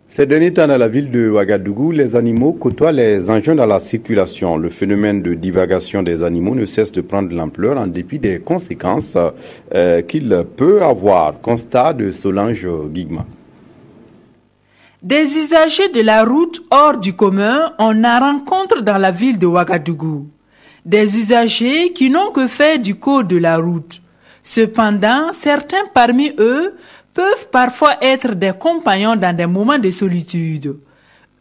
Ces derniers temps, dans la ville de Ouagadougou, les animaux côtoient les engins dans la circulation. Le phénomène de divagation des animaux ne cesse de prendre de l'ampleur en dépit des conséquences qu'il peut avoir. Constat de Solange Guigma. Des usagers de la route hors du commun, on en rencontre dans la ville de Ouagadougou. Des usagers qui n'ont que faire du code de la route. Cependant, certains parmi eux peuvent parfois être des compagnons dans des moments de solitude.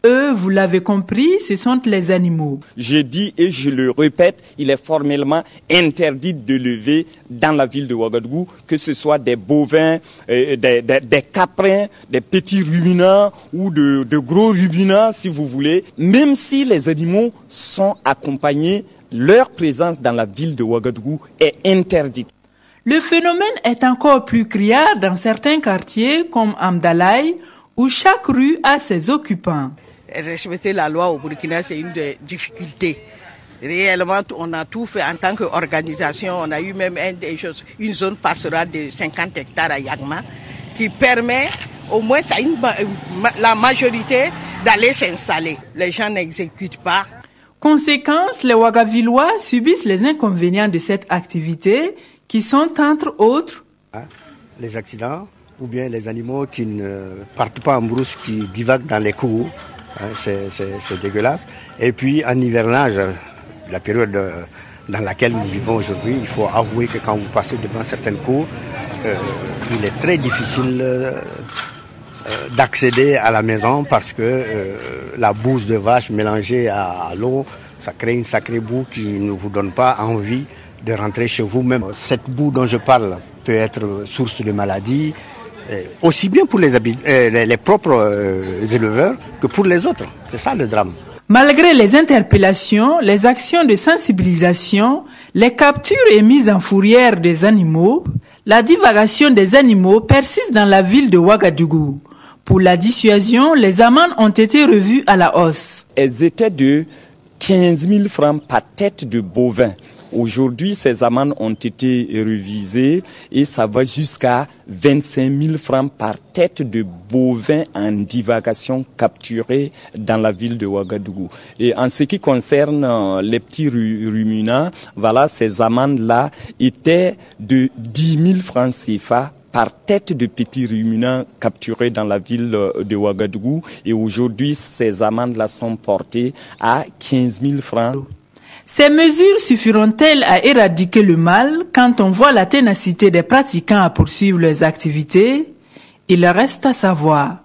Eux, vous l'avez compris, ce sont les animaux. Je dis et je le répète, il est formellement interdit de lever dans la ville de Ouagadougou, que ce soit des bovins, des caprins, des petits ruminants ou de gros ruminants, si vous voulez. Même si les animaux sont accompagnés, leur présence dans la ville de Ouagadougou est interdite. Le phénomène est encore plus criard dans certains quartiers comme Amdalaï, où chaque rue a ses occupants. Respecter la loi au Burkina, c'est une des difficultés. Réellement, on a tout fait en tant qu'organisation. On a eu même une zone pastorale de 50 hectares à Yagma qui permet au moins à la majorité d'aller s'installer. Les gens n'exécutent pas. Conséquence, les Ouagavillois subissent les inconvénients de cette activité qui sont entre autres les accidents ou bien les animaux qui ne partent pas en brousse, qui divaguent dans les cours. C'est dégueulasse. Et puis en hivernage, la période dans laquelle nous vivons aujourd'hui, il faut avouer que quand vous passez devant certaines cours, il est très difficile d'accéder à la maison parce que la bouse de vache mélangée à l'eau, ça crée une sacrée boue qui ne vous donne pas envie de rentrer chez vous-même. Cette boue dont je parle peut être source de maladies, aussi bien pour les propres éleveurs que pour les autres. C'est ça le drame. Malgré les interpellations, les actions de sensibilisation, les captures et mises en fourrière des animaux, la divagation des animaux persiste dans la ville de Ouagadougou. Pour la dissuasion, les amendes ont été revues à la hausse. Elles étaient de 15 000 francs par tête de bovin. Aujourd'hui, ces amendes ont été révisées et ça va jusqu'à 25 000 francs par tête de bovins en divagation capturés dans la ville de Ouagadougou. Et en ce qui concerne les petits ruminants, voilà, ces amendes-là étaient de 10 000 francs CFA par tête de petits ruminants capturés dans la ville de Ouagadougou. Et aujourd'hui, ces amendes-là sont portées à 15 000 francs. Ces mesures suffiront-elles à éradiquer le mal quand on voit la ténacité des pratiquants à poursuivre leurs activités? Il reste à savoir.